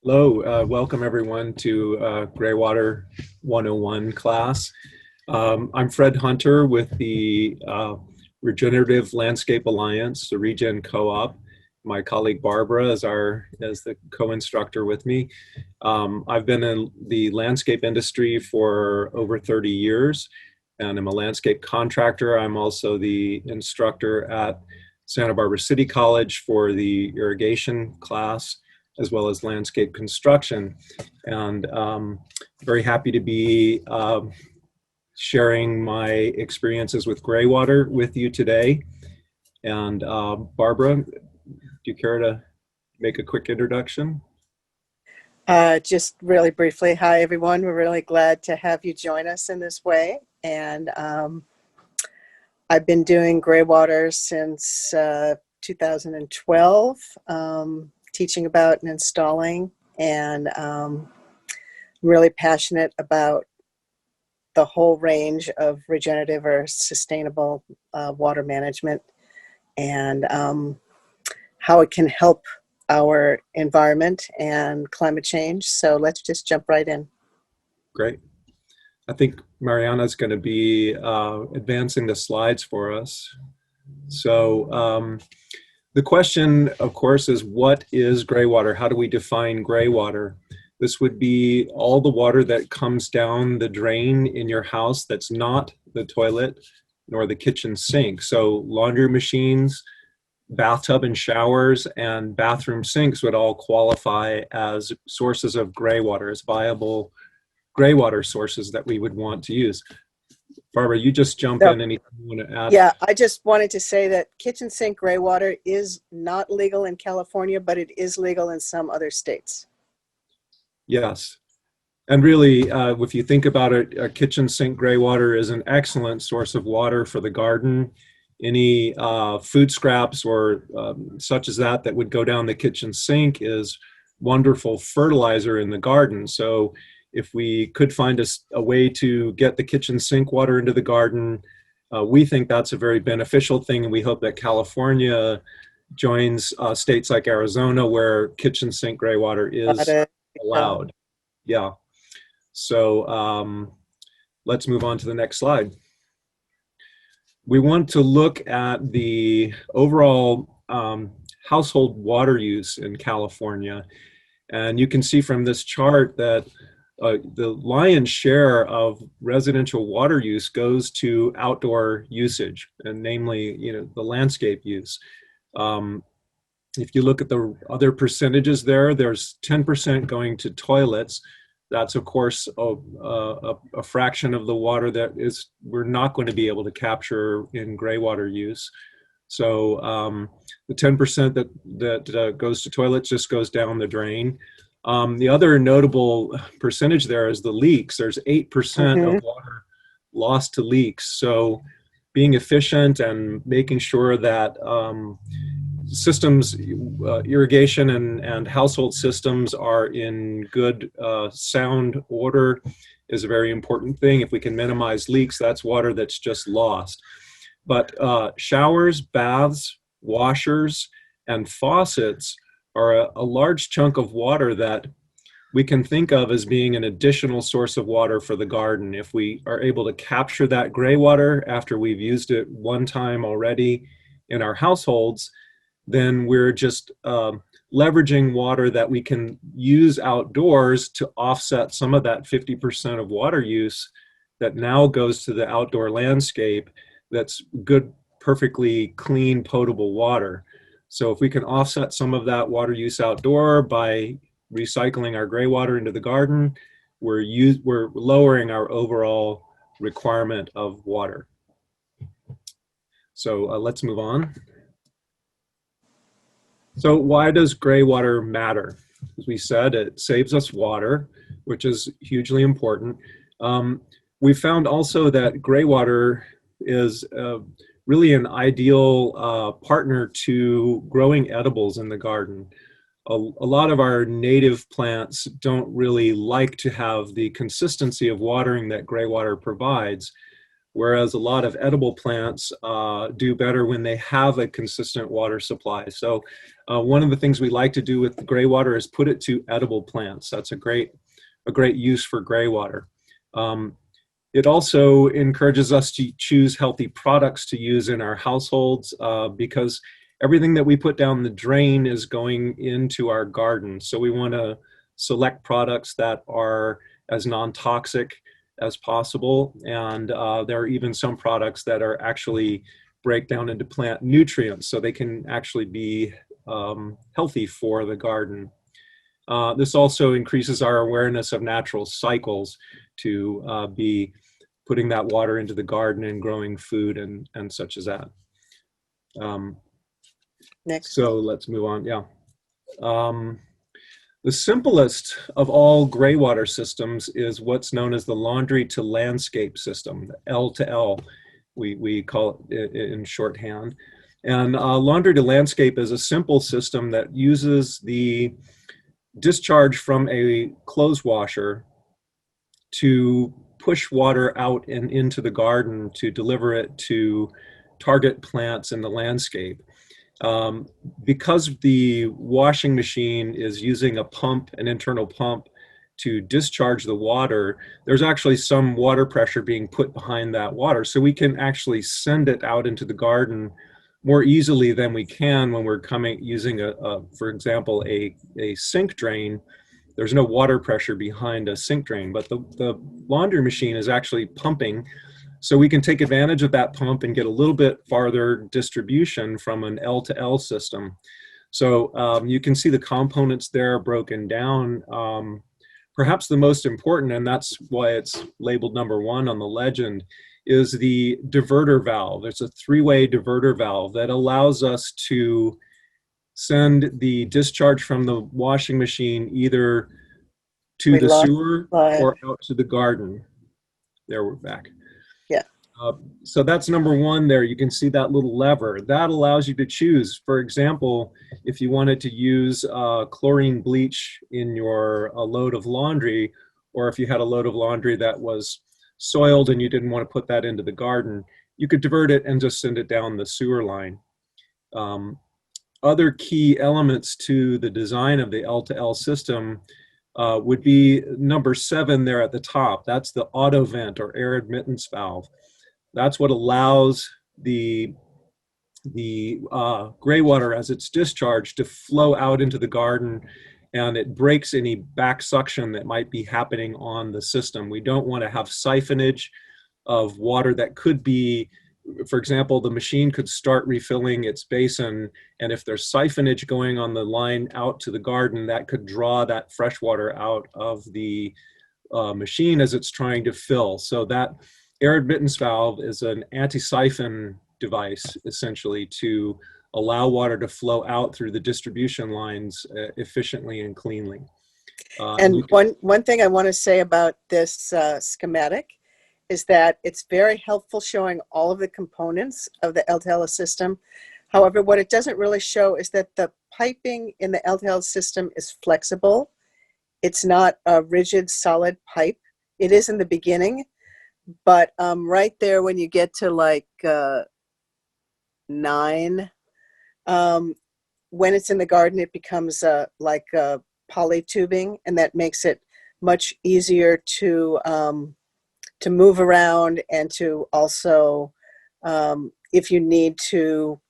Hello, welcome everyone to Graywater 101 class. I'm Fred Hunter with the Regenerative Landscape Alliance, the Regen Co-op. My colleague Barbara is the co-instructor with me. I've been in the landscape industry for over 30 years, and I'm a landscape contractor. I'm also the instructor at Santa Barbara City College for the irrigation class, as well as landscape construction. And very happy to be sharing my experiences with Graywater with you today. And Barbara, do you care to make a quick introduction? Just really briefly, hi everyone. We're really glad to have you join us in this way. And I've been doing Graywater since 2012, teaching about and installing, and really passionate about the whole range of regenerative or sustainable water management and how it can help our environment and climate change. So let's just jump right in. Great. I think Mariana's going to be advancing the slides for us. So the question, of course, is what is graywater? How do we define graywater? This would be all the water that comes down the drain in your house that's not the toilet nor the kitchen sink. So laundry machines, bathtub and showers, and bathroom sinks would all qualify as sources of graywater, as viable graywater sources that we would want to use. Barbara, you just jump in. Anything you want to add? Yeah, I just wanted to say that kitchen sink graywater is not legal in California, but it is legal in some other states. Yes. And really, if you think about it, a kitchen sink graywater is an excellent source of water for the garden. Any food scraps or such as that would go down the kitchen sink is wonderful fertilizer in the garden. So if we could find a way to get the kitchen sink water into the garden, we think that's a very beneficial thing, and we hope that California joins states like Arizona where kitchen sink graywater is allowed. Yeah. So let's move on to the next slide. We want to look at the overall household water use in California. And you can see from this chart that the lion's share of residential water use goes to outdoor usage, and namely, the landscape use. If you look at the other percentages there's 10% going to toilets. That's, of course, a fraction of the water that we're not going to be able to capture in graywater use. So the 10% that goes to toilets just goes down the drain. The other notable percentage there is the leaks. There's 8% of water lost to leaks. So being efficient and making sure that systems, irrigation and household systems are in good, sound order is a very important thing. If we can minimize leaks, that's water that's just lost. But showers, baths, washers, and faucets are a large chunk of water that we can think of as being an additional source of water for the garden. If we are able to capture that gray water after we've used it one time already in our households, then we're just leveraging water that we can use outdoors to offset some of that 50% of water use that now goes to the outdoor landscape that's good, perfectly clean, potable water. So if we can offset some of that water use outdoor by recycling our gray water into the garden, we're lowering our overall requirement of water. So let's move on. So why does gray water matter? As we said, it saves us water, which is hugely important. We found also that gray water is really an ideal partner to growing edibles in the garden. A lot of our native plants don't really like to have the consistency of watering that gray water provides. whereas a lot of edible plants do better when they have a consistent water supply. So one of the things we like to do with the gray water is put it to edible plants. That's a great use for gray water. It also encourages us to choose healthy products to use in our households because everything that we put down the drain is going into our garden. So we want to select products that are as non-toxic as possible. And there are even some products that are actually break down into plant nutrients so they can actually be healthy for the garden. This also increases our awareness of natural cycles to be putting that water into the garden and growing food and such as that. Next. So let's move on. Yeah. The simplest of all gray water systems is what's known as the laundry to landscape system, the L2L, we call it in shorthand. And laundry to landscape is a simple system that uses the discharge from a clothes washer to push water out and into the garden to deliver it to target plants in the landscape. Because the washing machine is using a pump, an internal pump, to discharge the water, there's actually some water pressure being put behind that water. So we can actually send it out into the garden more easily than we can when we're using for example, a sink drain. There's no water pressure behind a sink drain, but the laundry machine is actually pumping. So we can take advantage of that pump and get a little bit farther distribution from an L2L system. So you can see the components there broken down. Perhaps the most important, and that's why it's labeled #1 on the legend, is the diverter valve. It's a 3-way diverter valve that allows us to send the discharge from the washing machine either to the sewer or out to the garden. There, we're back. Yeah. So that's #1 there. You can see that little lever. That allows you to choose, for example, if you wanted to use chlorine bleach in your load of laundry, or if you had a load of laundry that was soiled and you didn't want to put that into the garden, you could divert it and just send it down the sewer line. Other key elements to the design of the L2L system would be #7 there at the top. That's the auto vent or air admittance valve. That's what allows the gray water as it's discharged to flow out into the garden, and it breaks any back suction that might be happening on the system. We don't want to have siphonage of water that could be, for example, the machine could start refilling its basin, and if there's siphonage going on the line out to the garden, that could draw that fresh water out of the machine as it's trying to fill. So that air admittance valve is an anti-siphon device, essentially, to allow water to flow out through the distribution lines efficiently and cleanly. And one thing I want to say about this schematic is that it's very helpful showing all of the components of the L2L system. However, what it doesn't really show is that the piping in the L2L system is flexible. It's not a rigid, solid pipe. It is in the beginning, but right there when you get to like 9, when it's in the garden, it becomes like poly tubing, and that makes it much easier to move around, and to also, if you need to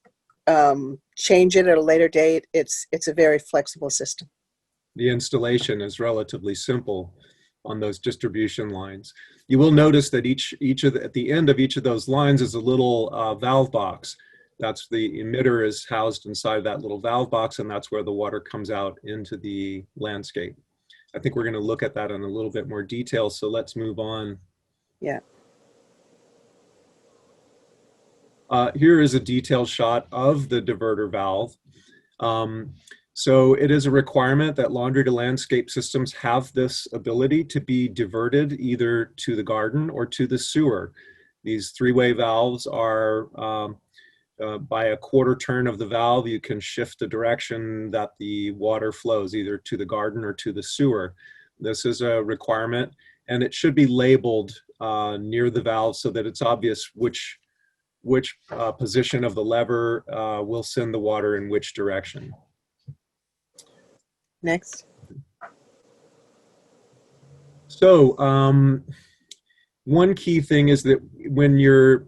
change it at a later date, it's a very flexible system. The installation is relatively simple on those distribution lines. You will notice that at the end of each of those lines is a little valve box. That's the emitter is housed inside that little valve box, and that's where the water comes out into the landscape. I think we're going to look at that in a little bit more detail, so let's move on. Yeah. Here is a detailed shot of the diverter valve. So it is a requirement that laundry to landscape systems have this ability to be diverted either to the garden or to the sewer. These 3-way valves are, by a quarter turn of the valve, you can shift the direction that the water flows either to the garden or to the sewer. This is a requirement, and it should be labeled near the valve so that it's obvious which position of the lever will send the water in which direction. Next. So one key thing is that when you're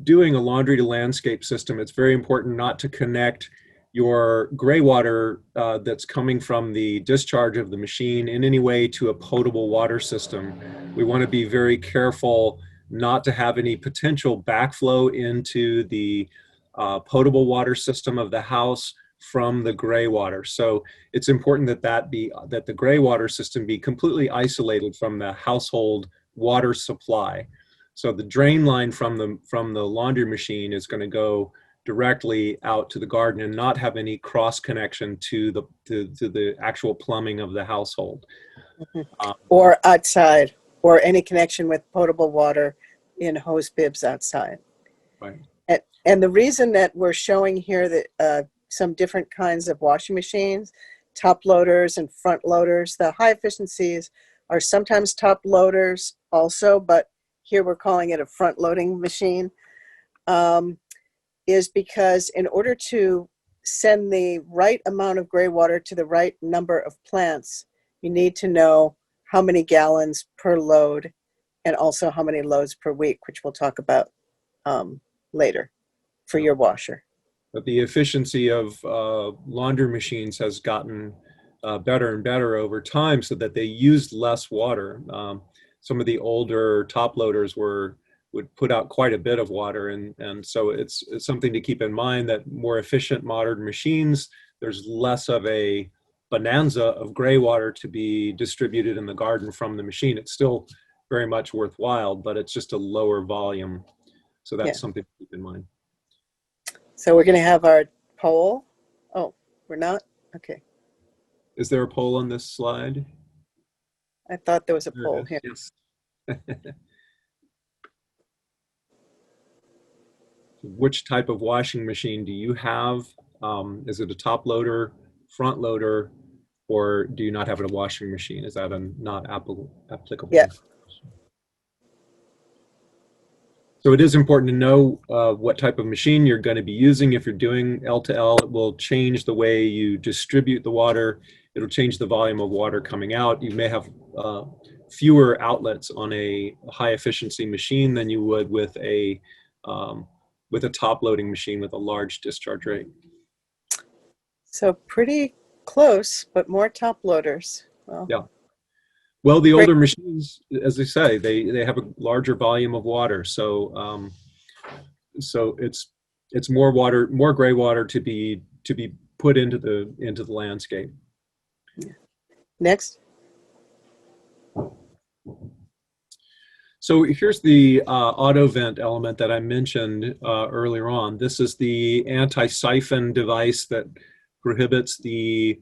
doing a laundry to landscape system, it's very important not to connect your gray water that's coming from the discharge of the machine in any way to a potable water system. We want to be very careful not to have any potential backflow into the potable water system of the house from the gray water. So it's important that the gray water system be completely isolated from the household water supply. So the drain line from the laundry machine is going to go directly out to the garden and not have any cross connection to the actual plumbing of the household. Or outside, or any connection with potable water in hose bibs outside. Right. And the reason that we're showing here that some different kinds of washing machines, top loaders and front loaders, the high efficiencies are sometimes top loaders also, but here we're calling it a front loading machine, is because in order to send the right amount of gray water to the right number of plants, you need to know how many gallons per load and also how many loads per week, which we'll talk about later for your washer. But the efficiency of laundry machines has gotten better and better over time so that they used less water. Some of the older top loaders would put out quite a bit of water, and so it's something to keep in mind that more efficient modern machines, there's less of a bonanza of gray water to be distributed in the garden from the machine. It's still very much worthwhile, but it's just a lower volume. So that's something to keep in mind. So we're going to have our poll. Oh, we're not? Okay. Is there a poll on this slide? I thought there was a poll here. Yes. Which type of washing machine do you have? Is it a top loader, front loader, or do you not have a washing machine? Is that not applicable? Yeah. So it is important to know what type of machine you're going to be using. If you're doing L2L, it will change the way you distribute the water. It'll change the volume of water coming out. You may have fewer outlets on a high efficiency machine than you would with a top loading machine with a large discharge rate. So pretty close, but more top loaders. Well, yeah. Well, the older machines, as I say, they have a larger volume of water, so so it's more water, more gray water to be put into the landscape. Yeah. Next. So here's the auto vent element that I mentioned earlier on. This is the anti-siphon device that prohibits the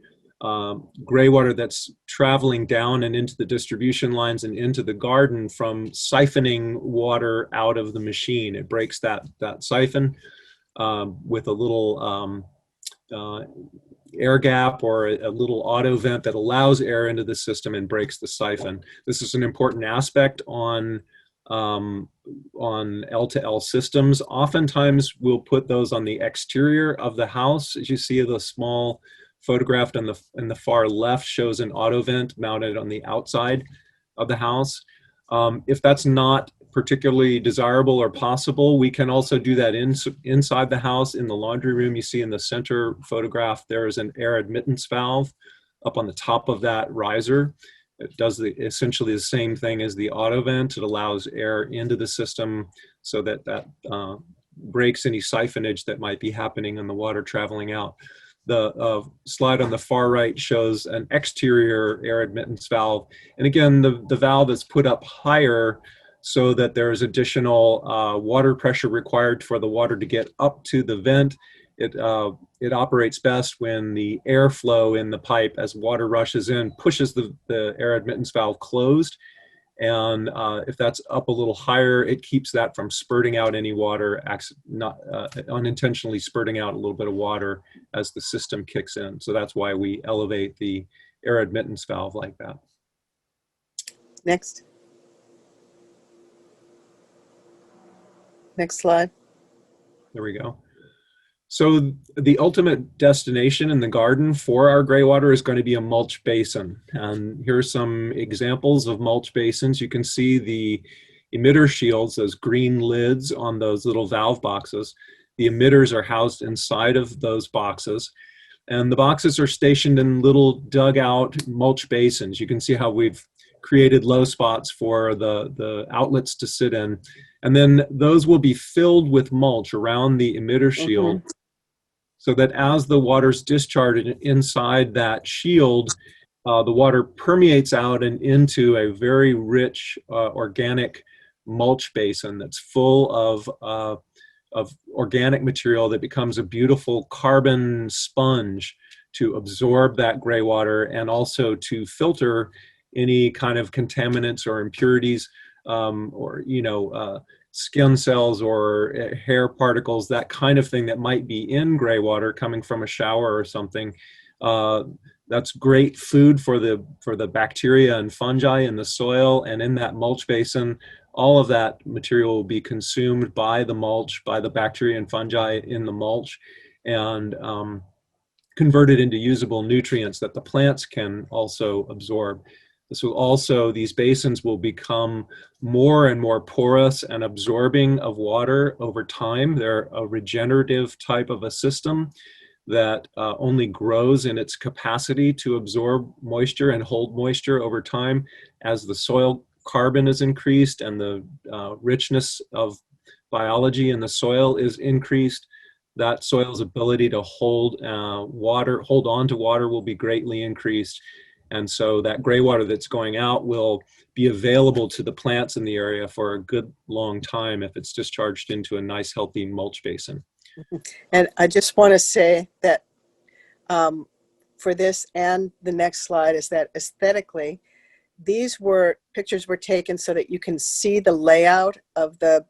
gray water that's traveling down and into the distribution lines and into the garden from siphoning water out of the machine. It breaks that siphon with a little air gap or a little auto vent that allows air into the system and breaks the siphon. This is an important aspect on L2L systems. Oftentimes we'll put those on the exterior of the house. As you see, the small photograph in the far left shows an auto vent mounted on the outside of the house. If that's not particularly desirable or possible, we can also do that inside the house. In the laundry room, you see in the center photograph, there is an air admittance valve up on the top of that riser. It does essentially the same thing as the auto vent. It allows air into the system so that breaks any siphonage that might be happening in the water traveling out. The slide on the far right shows an exterior air admittance valve. And again, the valve is put up higher so that there's additional water pressure required for the water to get up to the vent. It operates best when the airflow in the pipe as water rushes in pushes the air admittance valve closed. And if that's up a little higher, it keeps that from spurting out any water, not unintentionally spurting out a little bit of water as the system kicks in. So that's why we elevate the air admittance valve like that. Next. Next slide. There we go. So the ultimate destination in the garden for our graywater is going to be a mulch basin. And here are some examples of mulch basins. You can see the emitter shields, those green lids on those little valve boxes. The emitters are housed inside of those boxes. And the boxes are stationed in little dugout mulch basins. You can see how we've created low spots for the outlets to sit in. And then those will be filled with mulch around the emitter shield, so that as the water's discharged inside that shield, the water permeates out and into a very rich organic mulch basin that's full of organic material that becomes a beautiful carbon sponge to absorb that gray water and also to filter any kind of contaminants or impurities, or skin cells or hair particles, that kind of thing that might be in gray water coming from a shower or something. That's great food for the bacteria and fungi in the soil, and in that mulch basin, all of that material will be consumed by the mulch, by the bacteria and fungi in the mulch, and converted into usable nutrients that the plants can also absorb. So also these basins will become more and more porous and absorbing of water over time. They're a regenerative type of a system that only grows in its capacity to absorb moisture and hold moisture over time. As the soil carbon is increased and the richness of biology in the soil is increased, that soil's ability to hold on to water will be greatly increased. And so that gray water that's going out will be available to the plants in the area for a good long time if it's discharged into a nice healthy mulch basin. And I just want to say that for this and the next slide is that aesthetically, these pictures were taken so that you can see the layout of the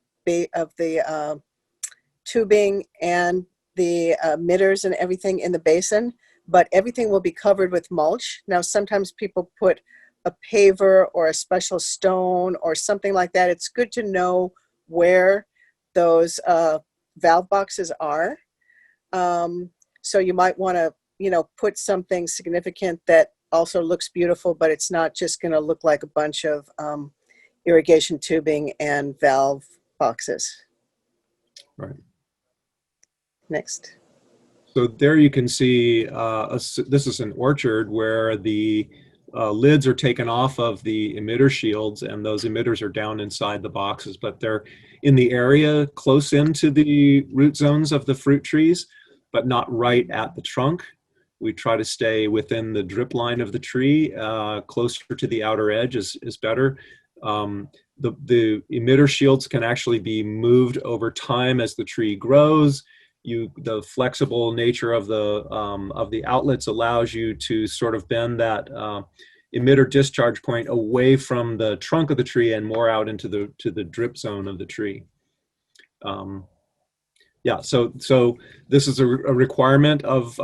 tubing and the emitters and everything in the basin, but everything will be covered with mulch. Now, sometimes people put a paver or a special stone or something like that. It's good to know where those valve boxes are. So you might want to, put something significant that also looks beautiful, but it's not just going to look like a bunch of irrigation tubing and valve boxes. Right. Next. So there you can see, this is an orchard where the lids are taken off of the emitter shields, and those emitters are down inside the boxes, but they're in the area close into the root zones of the fruit trees, but not right at the trunk. We try to stay within the drip line of the tree. Closer to the outer edge is better. The emitter shields can actually be moved over time as the tree grows. The flexible nature of the outlets allows you to sort of bend that emitter discharge point away from the trunk of the tree and more out into the drip zone of the tree. So this is a requirement of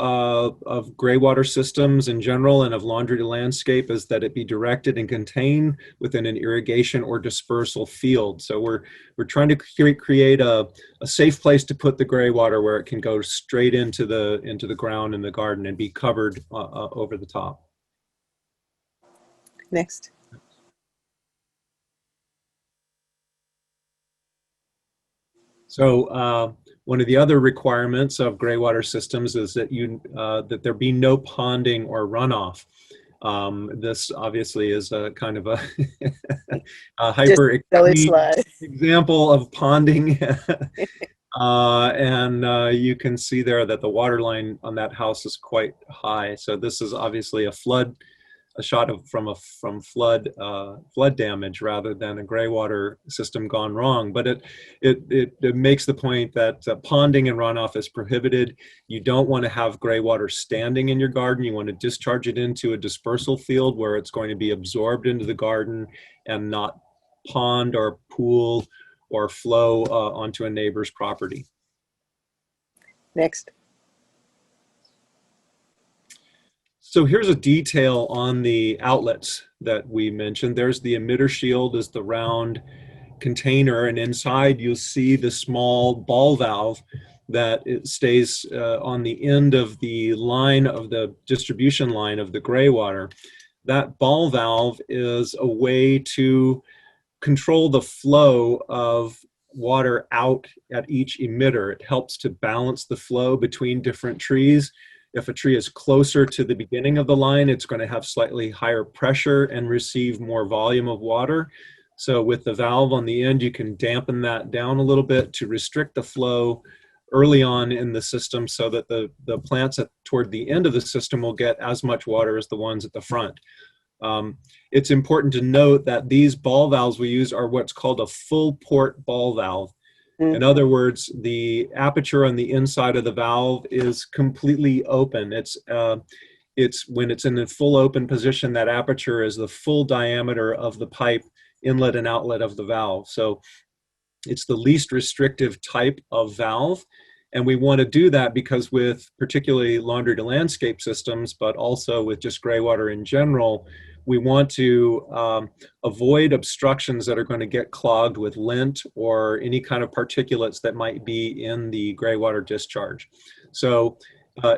gray water systems in general and of laundry to landscape, is that it be directed and contained within an irrigation or dispersal field. So we're trying to create a safe place to put the gray water where it can go straight into the ground in the garden and be covered over the top. Next. So one of the other requirements of gray water systems is that that there be no ponding or runoff. This obviously is a kind of a hyper extreme example of ponding. And you can see there that the water line on that house is quite high. So this is obviously a shot from flood damage rather than a gray water system gone wrong. But it makes the point that ponding and runoff is prohibited. You don't want to have gray water standing in your garden. You want to discharge it into a dispersal field where it's going to be absorbed into the garden and not pond or pool or flow onto a neighbor's property. Next. So here's a detail on the outlets that we mentioned. There's the emitter shield, is the round container, and inside you'll see the small ball valve that it stays on the end of the line of the distribution line of the gray water. That ball valve is a way to control the flow of water out at each emitter. It helps to balance the flow between different trees. If a tree is closer to the beginning of the line, it's going to have slightly higher pressure and receive more volume of water. So with the valve on the end, you can dampen that down a little bit to restrict the flow early on in the system so that the plants toward the end of the system will get as much water as the ones at the front. It's important to note that these ball valves we use are what's called a full port ball valve. In other words, the aperture on the inside of the valve is completely open. It's when it's in the full open position, that aperture is the full diameter of the pipe inlet and outlet of the valve. So it's the least restrictive type of valve. And we want to do that because with particularly laundry to landscape systems, but also with just gray water in general, we want to avoid obstructions that are going to get clogged with lint or any kind of particulates that might be in the gray water discharge. So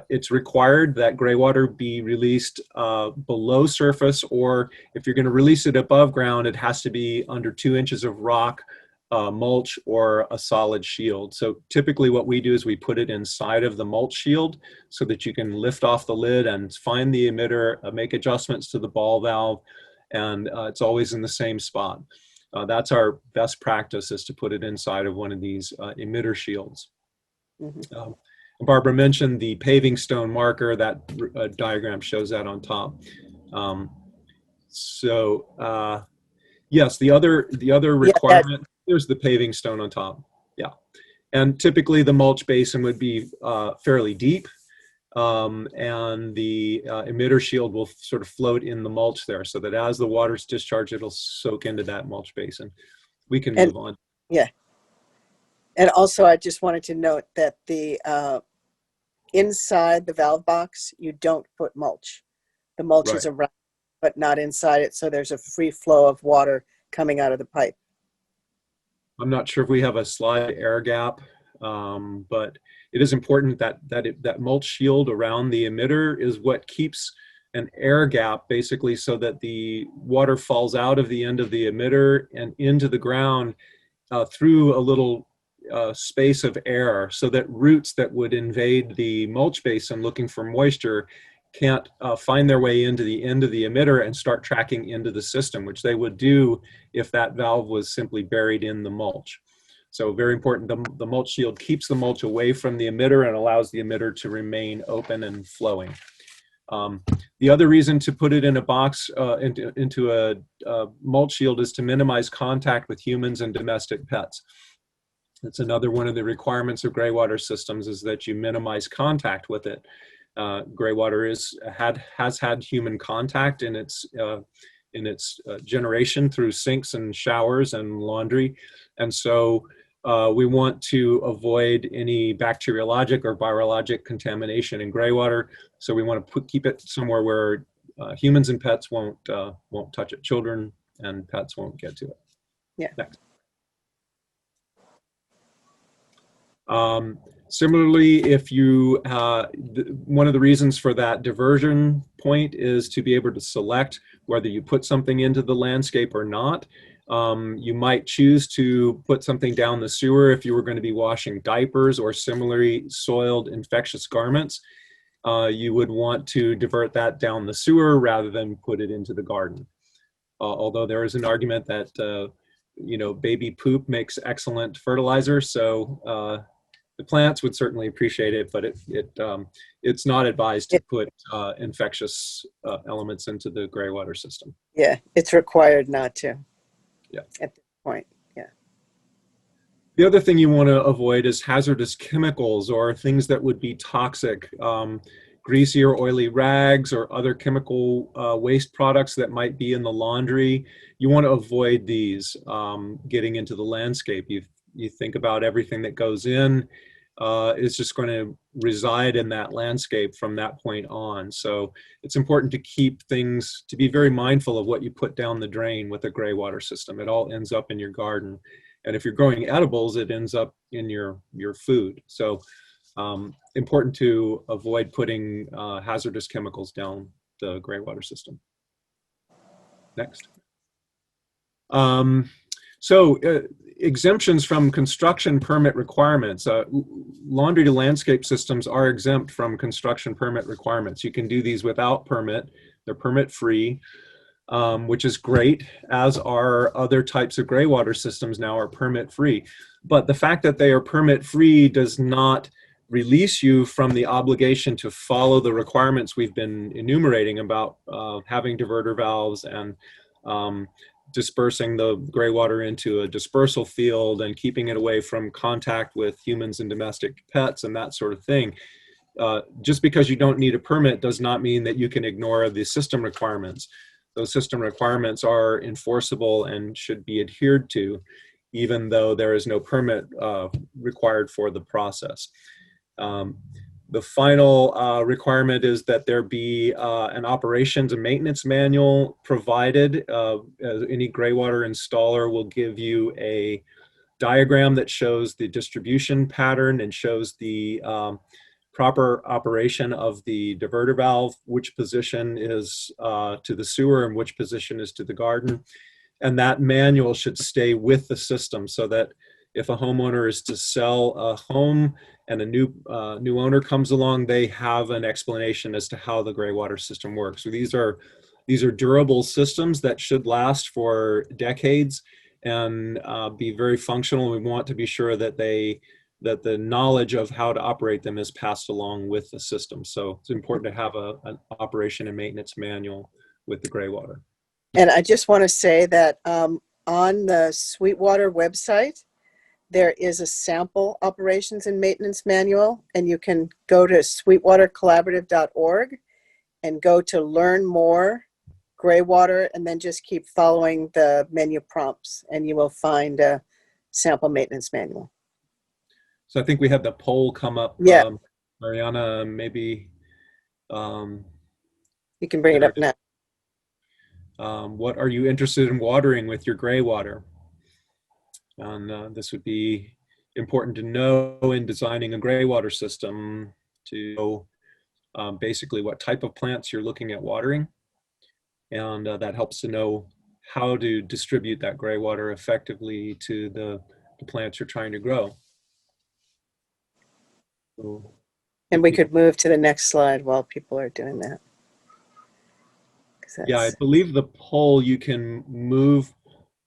it's required that gray water be released below surface, or if you're going to release it above ground, it has to be under 2 inches of rock, mulch, or a solid shield. So typically what we do is we put it inside of the mulch shield so that you can lift off the lid and find the emitter, make adjustments to the ball valve, and it's always in the same spot. That's our best practice, is to put it inside of one of these emitter shields. Barbara mentioned the paving stone marker. That diagram shows that on top. Yes, the other requirement, there's the paving stone on top. Yeah. And typically the mulch basin would be fairly deep, and the emitter shield will sort of float in the mulch there, so that as the water's discharged, it'll soak into that mulch basin. We can move on. Yeah. And also, I just wanted to note that the inside the valve box, you don't put mulch. The mulch is around, but not inside it, so there's a free flow of water coming out of the pipe. I'm not sure if we have a slide air gap, but it is important that mulch shield around the emitter is what keeps an air gap, basically, so that the water falls out of the end of the emitter and into the ground through a little space of air, so that roots that would invade the mulch basin looking for moisture can't find their way into the end of the emitter and start tracking into the system, which they would do if that valve was simply buried in the mulch. So very important, the mulch shield keeps the mulch away from the emitter and allows the emitter to remain open and flowing. The other reason to put it in a box, into a mulch shield, is to minimize contact with humans and domestic pets. That's another one of the requirements of gray water systems, is that you minimize contact with it. Gray water has had human contact in its generation through sinks and showers and laundry, and so we want to avoid any bacteriologic or virologic contamination in gray water. So we want to keep it somewhere where humans and pets won't touch it. Children and pets won't get to it. Yeah. Next. Similarly, if you, one of the reasons for that diversion point is to be able to select whether you put something into the landscape or not. You might choose to put something down the sewer if you were going to be washing diapers or similarly soiled infectious garments. You would want to divert that down the sewer rather than put it into the garden. Although there is an argument that, baby poop makes excellent fertilizer, so the plants would certainly appreciate it, but it's not advised to put infectious elements into the gray water system. Yeah, it's required not to. Yeah. At this point, yeah. The other thing you want to avoid is hazardous chemicals or things that would be toxic. Greasy or oily rags or other chemical waste products that might be in the laundry. You want to avoid these getting into the landscape. You think about everything that goes in. is just going to reside in that landscape from that point on. So it's important to keep things, to be very mindful of what you put down the drain with a gray water system. It all ends up in your garden. And if you're growing edibles, it ends up in your food. So important to avoid putting hazardous chemicals down the gray water system. Next. Exemptions from construction permit requirements. Laundry to landscape systems are exempt from construction permit requirements. You can do these without permit. They're permit free, which is great, as are other types of gray water systems now are permit free. But the fact that they are permit free does not release you from the obligation to follow the requirements we've been enumerating about having diverter valves and dispersing the gray water into a dispersal field and keeping it away from contact with humans and domestic pets and that sort of thing. Just because you don't need a permit does not mean that you can ignore the system requirements. Those system requirements are enforceable and should be adhered to, even though there is no permit required for the process. The final requirement is that there be an operations and maintenance manual provided. Any gray water installer will give you a diagram that shows the distribution pattern and shows the proper operation of the diverter valve, which position is to the sewer and which position is to the garden. And that manual should stay with the system so that if a homeowner is to sell a home and a new owner comes along, they have an explanation as to how the gray water system works. So these are durable systems that should last for decades and be very functional. We want to be sure that the knowledge of how to operate them is passed along with the system. So it's important to have an operation and maintenance manual with the gray water. And I just want to say that on the Sweetwater website, there is a sample operations and maintenance manual, and you can go to sweetwatercollaborative.org and go to learn more Graywater, and then just keep following the menu prompts and you will find a sample maintenance manual. So I think we have the poll come up. Yeah. Mariana, maybe. You can bring it up now. What are you interested in watering with your gray water? And this would be important to know in designing a gray water system, to know basically what type of plants you're looking at watering. And that helps to know how to distribute that gray water effectively to the plants you're trying to grow. So, and we could move to the next slide while people are doing that. Yeah, I believe the poll you can move.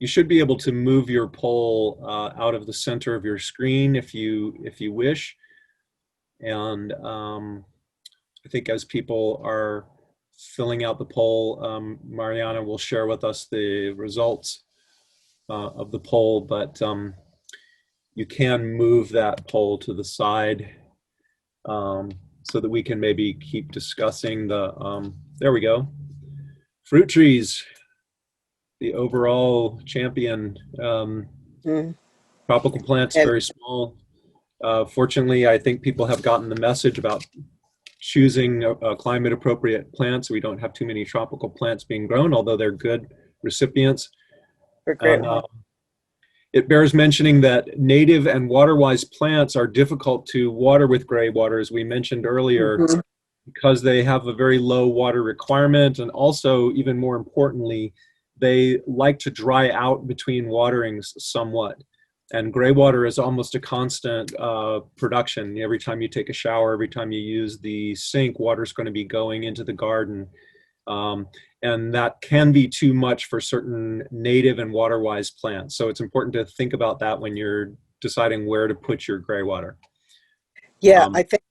You should be able to move your poll out of the center of your screen if you wish. And I think as people are filling out the poll, Mariana will share with us the results of the poll, but you can move that poll to the side so that we can maybe keep discussing the, there we go. Fruit trees, the overall champion. Tropical plants, very small. Fortunately, I think people have gotten the message about choosing climate appropriate plants. We don't have too many tropical plants being grown, although they're good recipients. It bears mentioning that native and water-wise plants are difficult to water with gray water, as we mentioned earlier, because they have a very low water requirement, and also, even more importantly, they like to dry out between waterings somewhat. And gray water is almost a constant production. Every time you take a shower, every time you use the sink, water is going to be going into the garden. And that can be too much for certain native and water-wise plants. So it's important to think about that when you're deciding where to put your gray water. Yeah, I think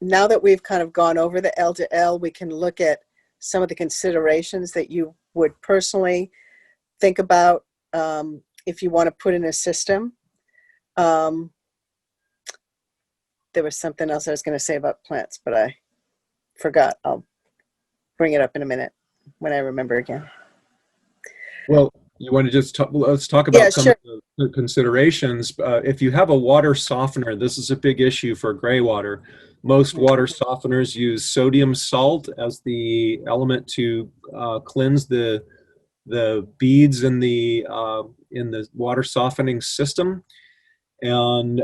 now that we've kind of gone over the L2L, we can look at some of the considerations that you would personally think about if you want to put in a system. There was something else I was going to say about plants, but I forgot. I'll bring it up in a minute when I remember again. Well, You want to just let's talk Yeah, about some sure. of the considerations. If you have a water softener, this is a big issue for gray water. Most water softeners use sodium salt as the element to cleanse the beads in the water softening system. And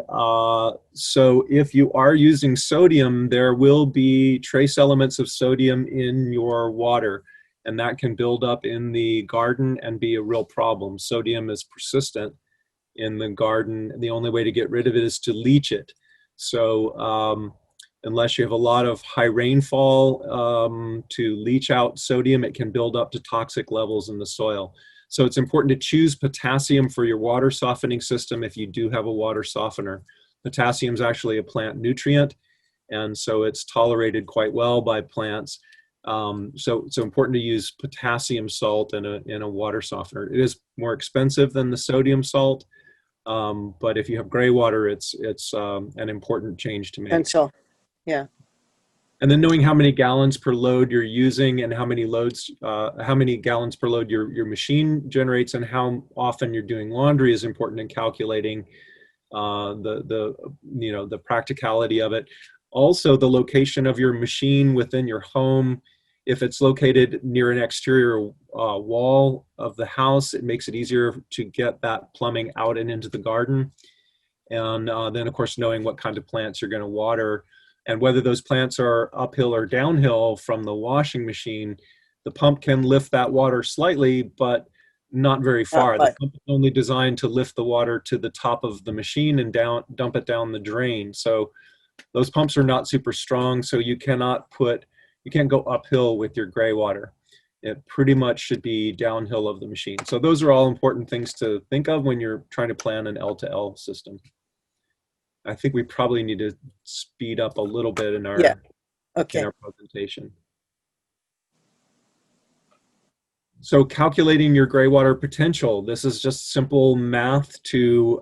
so if you are using sodium, there will be trace elements of sodium in your water, and that can build up in the garden and be a real problem. Sodium is persistent in the garden. The only way to get rid of it is to leach it. So unless you have a lot of high rainfall to leach out sodium, it can build up to toxic levels in the soil. So it's important to choose potassium for your water softening system if you do have a water softener. Potassium is actually a plant nutrient, and so it's tolerated quite well by plants. So it's important to use potassium salt in a water softener. It is more expensive than the sodium salt, but if you have gray water, it's an important change to make. Potential. Yeah. And then knowing how many gallons per load you're using and how many gallons per load your machine generates and how often you're doing laundry is important in calculating the practicality of it. Also, the location of your machine within your home. If it's located near an exterior wall of the house, it makes it easier to get that plumbing out and into the garden. And then, of course, knowing what kind of plants you're going to water and whether those plants are uphill or downhill from the washing machine. The pump can lift that water slightly, but not very Not far. The much. pump is only designed to lift the water to the top of the machine and dump it down the drain. So those pumps are not super strong, so you can't go uphill with your gray water. It pretty much should be downhill of the machine. So those are all important things to think of when you're trying to plan an L2L system. I think we probably need to speed up a little bit in Yeah. our Okay. presentation. So calculating your gray water potential. This is just simple math to,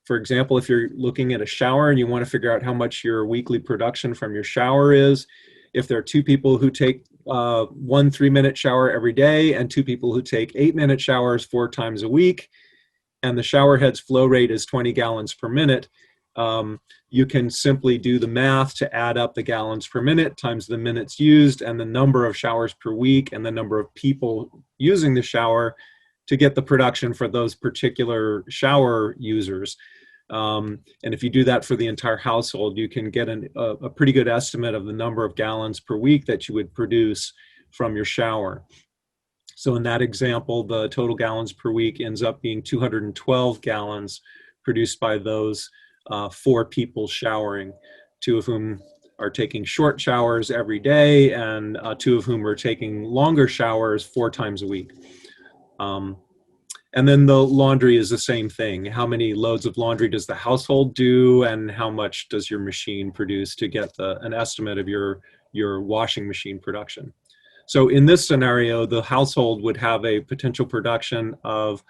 for example, if you're looking at a shower and you want to figure out how much your weekly production from your shower is, if there are two people who take 1 3-minute shower every day and two people who take 8-minute showers 4 times a week, and the shower head's flow rate is 20 gallons per minute, you can simply do the math to add up the gallons per minute times the minutes used and the number of showers per week and the number of people using the shower to get the production for those particular shower users. And if you do that for the entire household, you can get a pretty good estimate of the number of gallons per week that you would produce from your shower. So in that example, the total gallons per week ends up being 212 gallons produced by those 4 people showering, 2 of whom are taking short showers every day and 2 of whom are taking longer showers 4 times a week. And then the laundry is the same thing. How many loads of laundry does the household do and how much does your machine produce to get an estimate of your washing machine production? So in this scenario, the household would have a potential production of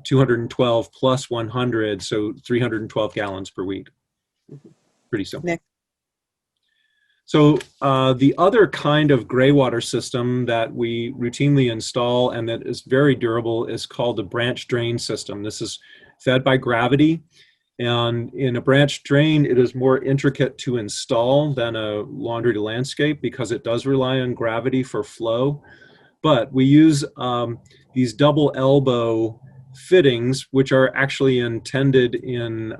212 plus 100, so 312 gallons per week. Pretty simple. Nick. So the other kind of gray water system that we routinely install and that is very durable is called a branch drain system. This is fed by gravity. And in a branch drain, it is more intricate to install than a laundry to landscape because it does rely on gravity for flow. But we use these double elbow fittings, which are actually intended in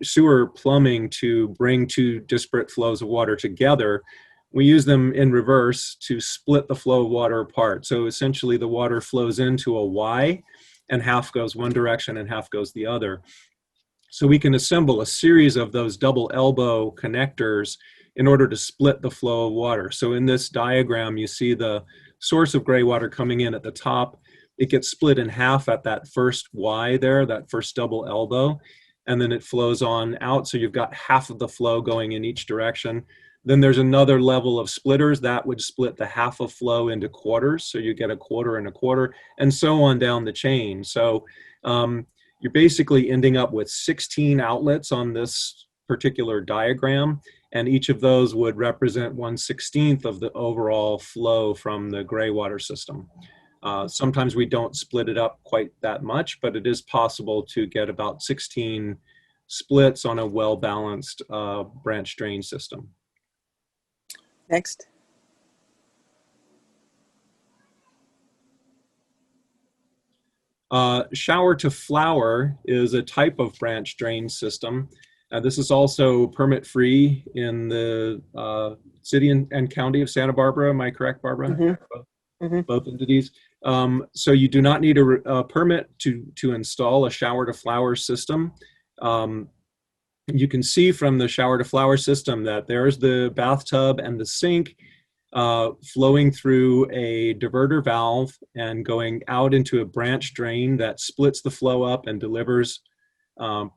sewer plumbing to bring 2 disparate flows of water together. We use them in reverse to split the flow of water apart. So essentially the water flows into a Y and half goes one direction and half goes the other. So we can assemble a series of those double elbow connectors in order to split the flow of water. So in this diagram, you see the source of gray water coming in at the top. It gets split in half at that first Y there, that first double elbow, and then it flows on out. So you've got half of the flow going in each direction. Then there's another level of splitters that would split the half of flow into quarters. So you get a quarter and a quarter, and so on down the chain. So you're basically ending up with 16 outlets on this particular diagram, and each of those would represent 1/16 of the overall flow from the gray water system. Sometimes we don't split it up quite that much, but it is possible to get about 16 splits on a well-balanced branch drain system. Next. Shower to flower is a type of branch drain system. This is also permit-free in the city and county of Santa Barbara. Am I correct, Barbara? Mm-hmm. Both entities. So you do not need a permit to install a shower to flower system. You can see from the shower to flower system that there's the bathtub and the sink flowing through a diverter valve and going out into a branch drain that splits the flow up and delivers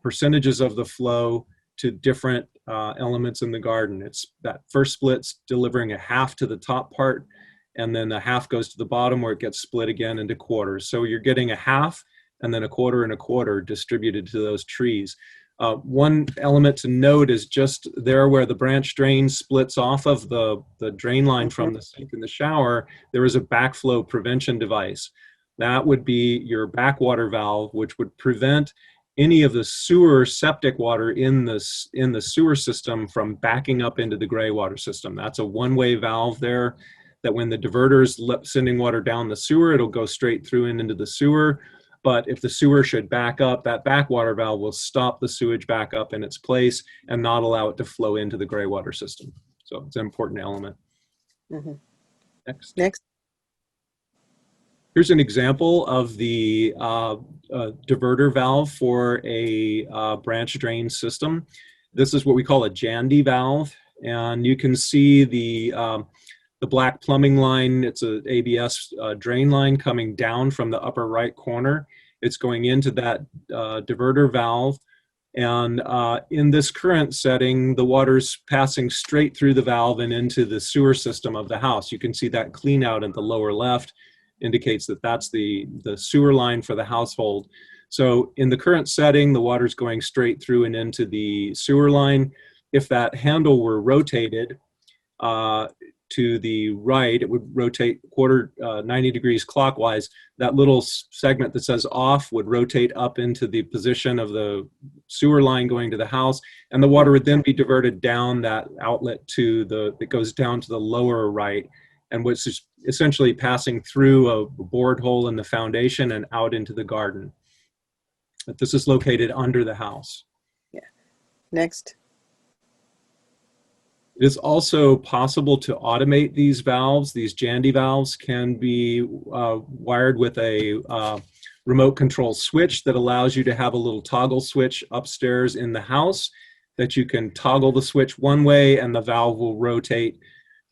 percentages of the flow to different elements in the garden. It's that first split's delivering a half to the top part, and then a half goes to the bottom where it gets split again into quarters. So you're getting a half and then a quarter distributed to those trees. One element to note is just there where the branch drain splits off of the drain line from the sink in the shower, there is a backflow prevention device. That would be your backwater valve, which would prevent any of the sewer septic water in the sewer system from backing up into the graywater system. That's a one-way valve there, that when the diverter is sending water down the sewer, it'll go straight through and into the sewer. But if the sewer should back up, that backwater valve will stop the sewage back up in its place and not allow it to flow into the graywater system. So it's an important element. Mm-hmm. Next. Here's an example of the diverter valve for a branch drain system. This is what we call a Jandy valve, and you can see the black plumbing line. It's a ABS drain line coming down from the upper right corner. It's going into that diverter valve. And in this current setting, the water's passing straight through the valve and into the sewer system of the house. You can see that clean out at the lower left indicates that that's the sewer line for the household. So in the current setting, the water's going straight through and into the sewer line. If that handle were rotated, to the right, it would rotate 90 degrees clockwise. That little segment that says off would rotate up into the position of the sewer line going to the house, and the water would then be diverted down that outlet that goes down to the lower right, and which is essentially passing through a bored hole in the foundation and out into the garden. But this is located under the house. Yeah. Next. It is also possible to automate these valves. These Jandy valves can be wired with a remote control switch that allows you to have a little toggle switch upstairs in the house that you can toggle the switch one way and the valve will rotate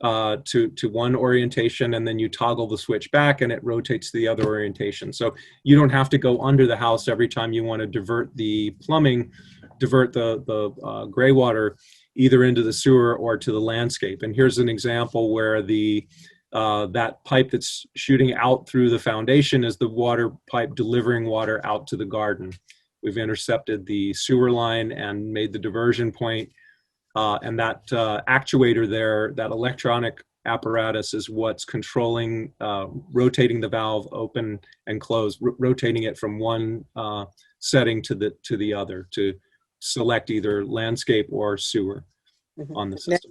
to one orientation, and then you toggle the switch back and it rotates to the other orientation. So you don't have to go under the house every time you want to divert the plumbing, divert the gray water either into the sewer or to the landscape. And here's an example where that pipe that's shooting out through the foundation is the water pipe delivering water out to the garden. We've intercepted the sewer line and made the diversion point. And that actuator there, that electronic apparatus, is what's controlling, rotating the valve open and close, rotating it from one setting to the other to select either landscape or sewer on the system.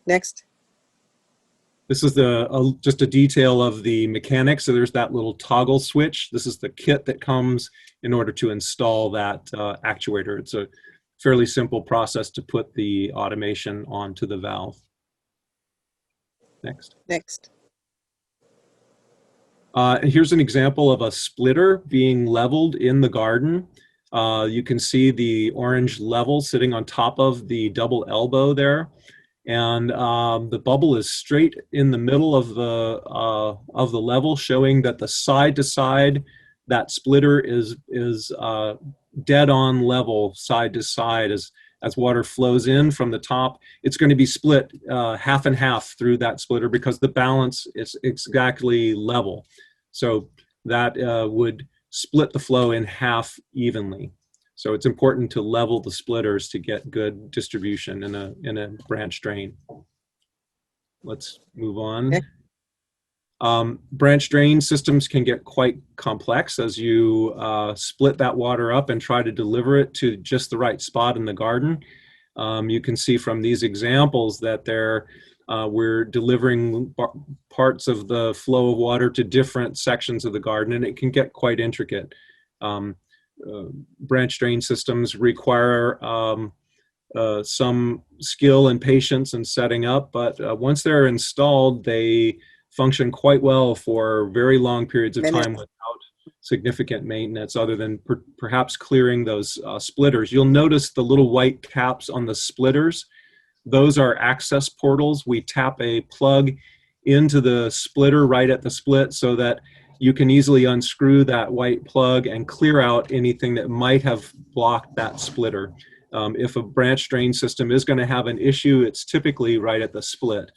Next. This is just a detail of the mechanics. So there's that little toggle switch. This is the kit that comes in order to install that actuator. It's a fairly simple process to put the automation onto the valve. Next. Here's an example of a splitter being leveled in the garden. You can see the orange level sitting on top of the double elbow there, and the bubble is straight in the middle of the level, showing that the side to side, that splitter is dead on level side to side. As water flows in from the top, it's going to be split half and half through that splitter because the balance is exactly level. So that would split the flow in half evenly. So it's important to level the splitters to get good distribution in a branch drain. Let's move on. Branch drain systems can get quite complex as you split that water up and try to deliver it to just the right spot in the garden. You can see from these examples that we're delivering parts of the flow of water to different sections of the garden, and it can get quite intricate. Branch drain systems require some skill and patience in setting up, but once they're installed, they function quite well for very long periods of time without significant maintenance other than perhaps clearing those splitters. You'll notice the little white caps on the splitters. Those are access portals. We tap a plug into the splitter right at the split so that you can easily unscrew that white plug and clear out anything that might have blocked that splitter. If a branch drain system is going to have an issue, it's typically right at the split,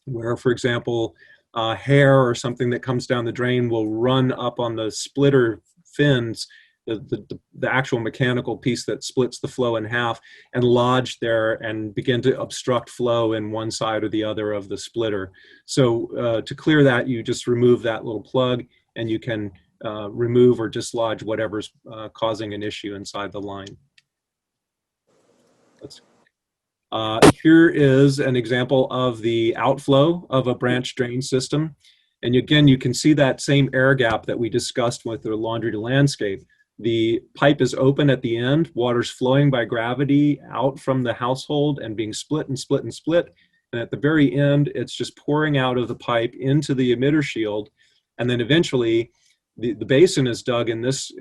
where, for example, hair or something that comes down the drain will run up on the splitter fins, the actual mechanical piece that splits the flow in half, and lodge there and begin to obstruct flow in one side or the other of the splitter. So to clear that, you just remove that little plug, and you can remove or dislodge whatever's causing an issue inside the line. Here is an example of the outflow of a branch drain system. And again, you can see that same air gap that we discussed with the laundry to landscape. The pipe is open at the end, water's flowing by gravity out from the household and being split and split and split. And at the very end, it's just pouring out of the pipe into the emitter shield. And then eventually, the basin is dug in this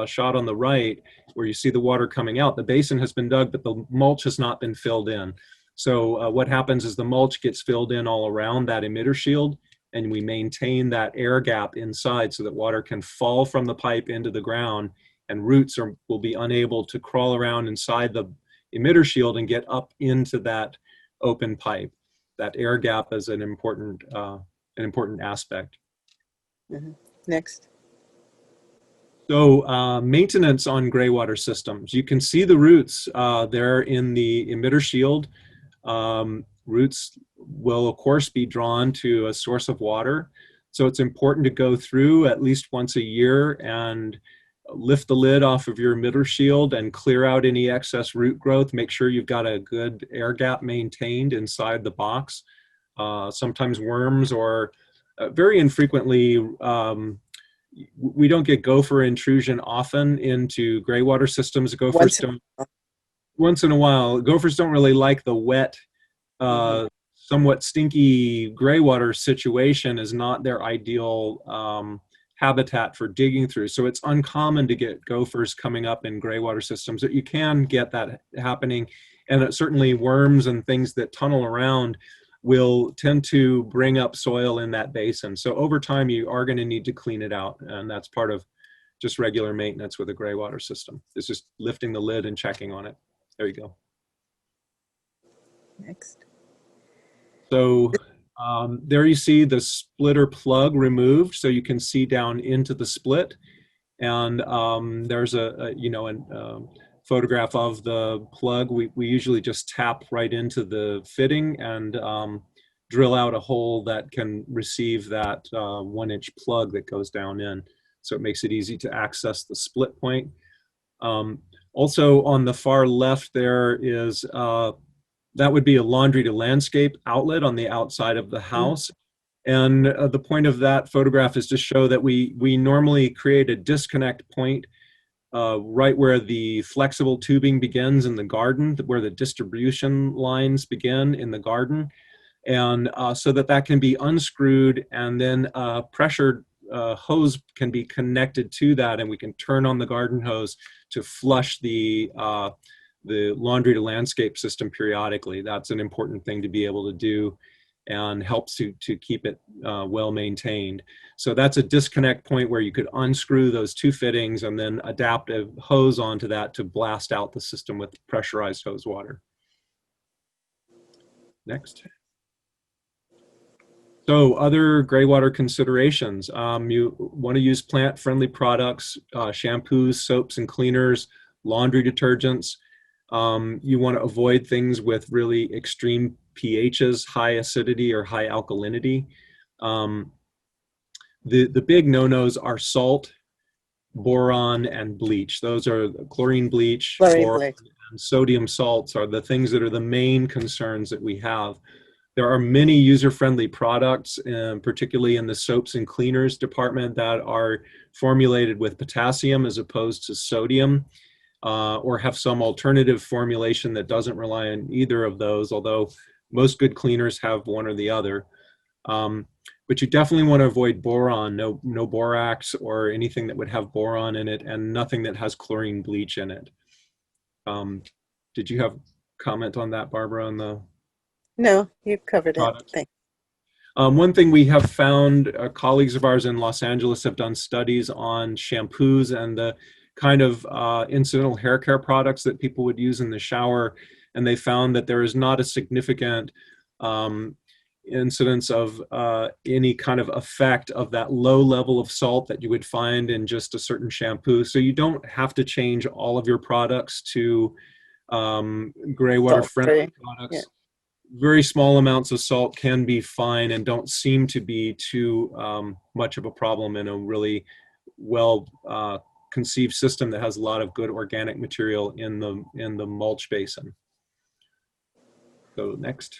shot on the right, where you see the water coming out. The basin has been dug, but the mulch has not been filled in. So what happens is the mulch gets filled in all around that emitter shield, and we maintain that air gap inside so that water can fall from the pipe into the ground, and roots will be unable to crawl around inside the emitter shield and get up into that open pipe. That air gap is an important aspect. Mm-hmm. Next. So maintenance on graywater systems. You can see the roots there in the emitter shield. Roots will, of course, be drawn to a source of water. So it's important to go through at least once a year and lift the lid off of your emitter shield and clear out any excess root growth. Make sure you've got a good air gap maintained inside the box. Sometimes worms or very infrequently, we don't get gopher intrusion often into graywater systems. Gophers don't, once in a while, gophers don't really like the wet, somewhat stinky graywater situation is not their ideal habitat for digging through. So it's uncommon to get gophers coming up in graywater systems. You can get that happening, and certainly worms and things that tunnel around will tend to bring up soil in that basin. So over time, you are going to need to clean it out, and that's part of just regular maintenance with a graywater system. It's just lifting the lid and checking on it. There you go. Next. So there you see the splitter plug removed, so you can see down into the split, and there's a photograph of the plug. We usually just tap right into the fitting and drill out a hole that can receive that 1-inch plug that goes down in. So it makes it easy to access the split point. Also on the far left there is, that would be a laundry to landscape outlet on the outside of the house. And the point of that photograph is to show that we normally create a disconnect point right where the flexible tubing begins in the garden, where the distribution lines begin in the garden, and so that can be unscrewed, and then a pressured hose can be connected to that, and we can turn on the garden hose to flush the laundry to landscape system periodically. That's an important thing to be able to do, and helps to keep it well maintained. So that's a disconnect point where you could unscrew those two fittings and then adapt a hose onto that to blast out the system with pressurized hose water. Next. So other graywater considerations. You want to use plant-friendly products, shampoos, soaps and cleaners, laundry detergents. You want to avoid things with really extreme pHs, high acidity or high alkalinity. The big no-nos are salt, boron, and bleach. Those are chlorine bleach, Chlorine boron, bleach. and sodium salts are the things that are the main concerns that we have. There are many user-friendly products, particularly in the soaps and cleaners department, that are formulated with potassium as opposed to sodium, or have some alternative formulation that doesn't rely on either of those, although most good cleaners have one or the other. But you definitely want to avoid boron, no borax or anything that would have boron in it, and nothing that has chlorine bleach in it. Did you have comment on that, Barbara, on the No, you've covered it. products? Thanks. One thing we have found, colleagues of ours in Los Angeles have done studies on shampoos and the kind of incidental hair care products that people would use in the shower, and they found that there is not a significant incidence of any kind of effect of that low level of salt that you would find in just a certain shampoo. So you don't have to change all of your products to Graywater friendly products. Yeah. Very small amounts of salt can be fine and don't seem to be too much of a problem in a really well conceived system that has a lot of good organic material in the mulch basin. So next.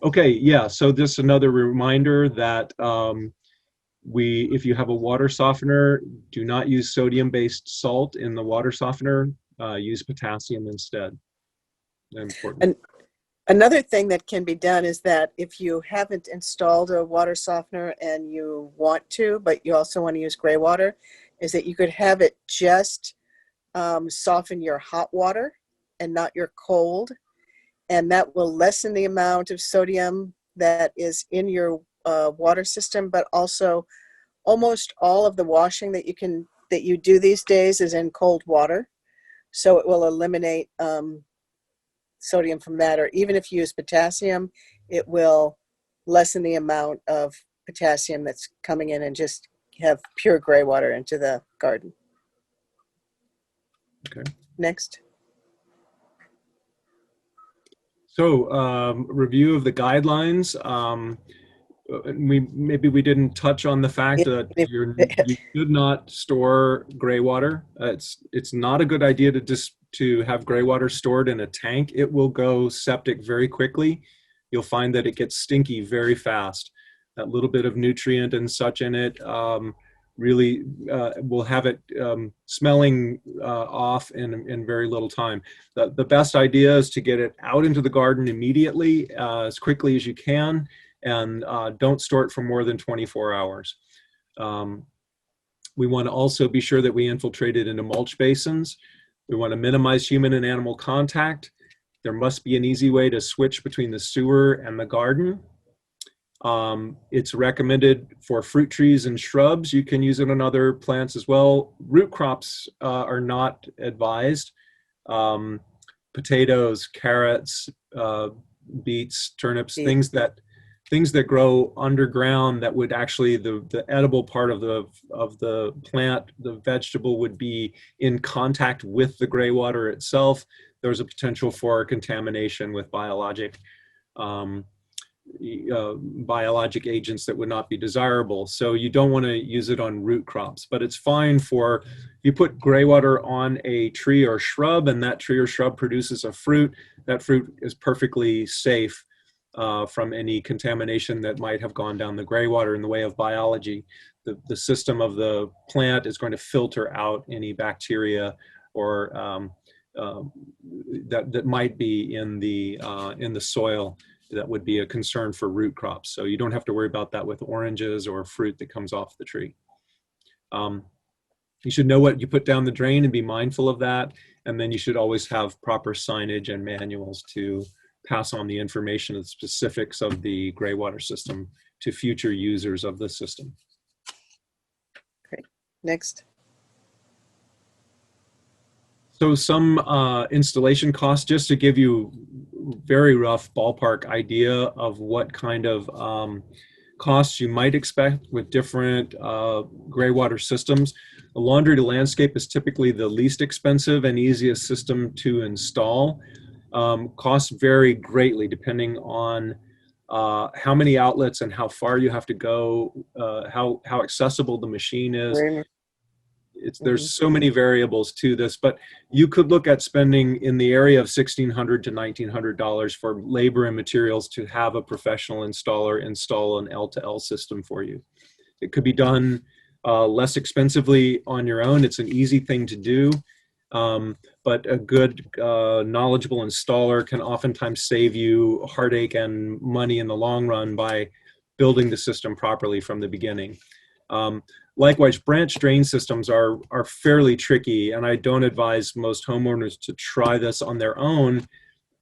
Okay, yeah, so just another reminder that if you have a water softener, do not use sodium-based salt in the water softener. Use potassium instead. Important. And another thing that can be done is that if you haven't installed a water softener and you want to, but you also want to use Graywater, is that you could have it just soften your hot water and not your cold. And that will lessen the amount of sodium that is in your water system, but also almost all of the washing that you do these days is in cold water. So it will eliminate sodium from that, or even if you use potassium, it will lessen the amount of potassium that's coming in and just have pure gray water into the garden. Okay. Next. So review of the guidelines. Maybe we didn't touch on the fact that you should not store gray water. It's not a good idea to have gray water stored in a tank. It will go septic very quickly. You'll find that it gets stinky very fast. That little bit of nutrient and such in it really will have it smelling off in very little time. The best idea is to get it out into the garden immediately, as quickly as you can, and don't store it for more than 24 hours. We want to also be sure that we infiltrate it into mulch basins. We want to minimize human and animal contact. There must be an easy way to switch between the sewer and the garden. It's recommended for fruit trees and shrubs. You can use it on other plants as well. Root crops are not advised. Potatoes, carrots, beets, turnips, things that grow underground that would actually the edible part of the plant, the vegetable, would be in contact with the gray water itself. There's a potential for contamination with biologic agents that would not be desirable. So you don't want to use it on root crops, but it's fine for, you put gray water on a tree or shrub and that tree or shrub produces a fruit, that fruit is perfectly safe from any contamination that might have gone down the gray water in the way of biology. The system of the plant is going to filter out any bacteria or that might be in the soil that would be a concern for root crops. So you don't have to worry about that with oranges or fruit that comes off the tree. You should know what you put down the drain and be mindful of that. And then you should always have proper signage and manuals to pass on the information and specifics of the gray water system to future users of the system. Great. Next. So some installation costs, just to give you very rough ballpark idea of what kind of costs you might expect with different gray water systems. A laundry to landscape is typically the least expensive and easiest system to install. Costs vary greatly depending on how many outlets and how far you have to go, how accessible the machine is. There's so many variables to this, but you could look at spending in the area of $1,600 to $1,900 for labor and materials to have a professional installer install an L2L system for you. It could be done less expensively on your own. It's an easy thing to do, but a good, knowledgeable installer can oftentimes save you heartache and money in the long run by building the system properly from the beginning. Likewise, branch drain systems are fairly tricky, and I don't advise most homeowners to try this on their own.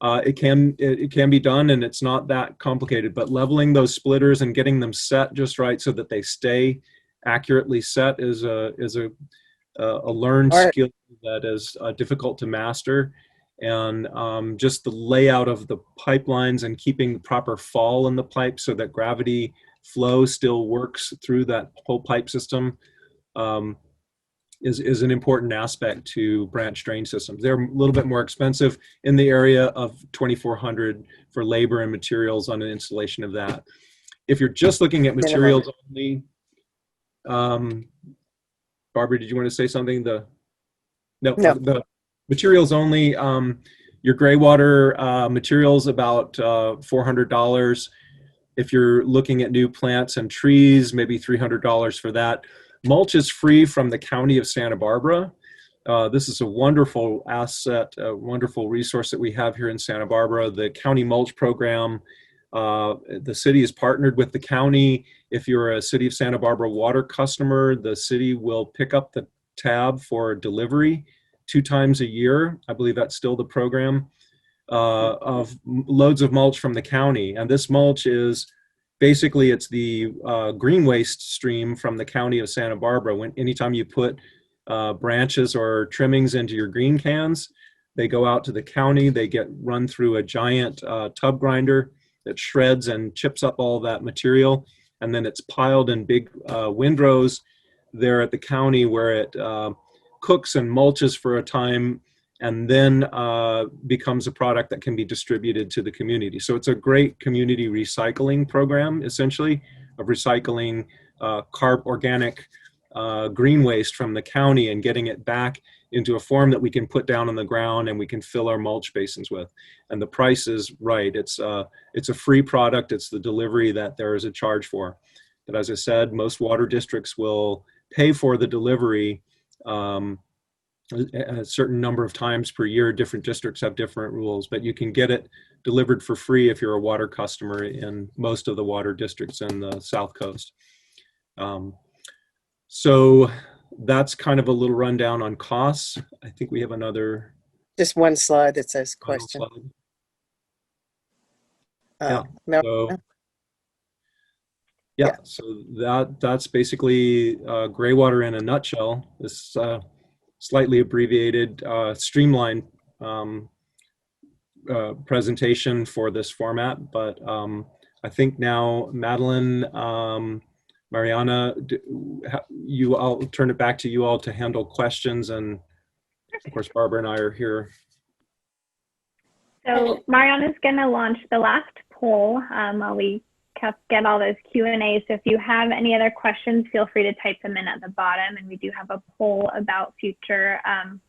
It can be done, and it's not that complicated, but leveling those splitters and getting them set just right so that they stay accurately set is a learned skill that is difficult to master. And just the layout of the pipelines and keeping the proper fall in the pipe so that gravity flow still works through that whole pipe system is an important aspect to branch drain systems. They're a little bit more expensive, in the area of $2,400 for labor and materials on an installation of that. If you're just looking at materials only, Barbara, did you want to say something? The materials only, your Graywater materials about $400. If you're looking at new plants and trees, maybe $300 for that. Mulch is free from the County of Santa Barbara. This is a wonderful asset, a wonderful resource that we have here in Santa Barbara. The county mulch program, the city is partnered with the county. If you're a City of Santa Barbara water customer, the city will pick up the tab for delivery 2 times a year. I believe that's still the program. Of loads of mulch from the county. And this mulch is basically, it's the green waste stream from the County of Santa Barbara. Anytime you put branches or trimmings into your green cans, they go out to the county, they get run through a giant tub grinder that shreds and chips up all that material, and then it's piled in big windrows there at the county, where it cooks and mulches for a time, and then becomes a product that can be distributed to the community. So it's a great community recycling program, essentially, of recycling organic green waste from the county and getting it back into a form that we can put down on the ground and we can fill our mulch basins with. And the price is right. It's a free product. It's the delivery that there is a charge for. But as I said, most water districts will pay for the delivery a certain number of times per year. Different districts have different rules, but you can get it delivered for free if you're a water customer in most of the water districts in the South Coast. So that's kind of a little rundown on costs. I think we have another. Just one slide that says question. So that's basically Graywater in a nutshell. This slightly abbreviated, streamlined presentation for this format, but I think now Madeline, Mariana, I'll turn it back to you all to handle questions, and of course Barbara and I are here. So Mariana's going to launch the last poll while we get all those Q&As. So if you have any other questions, feel free to type them in at the bottom. And we do have a poll about future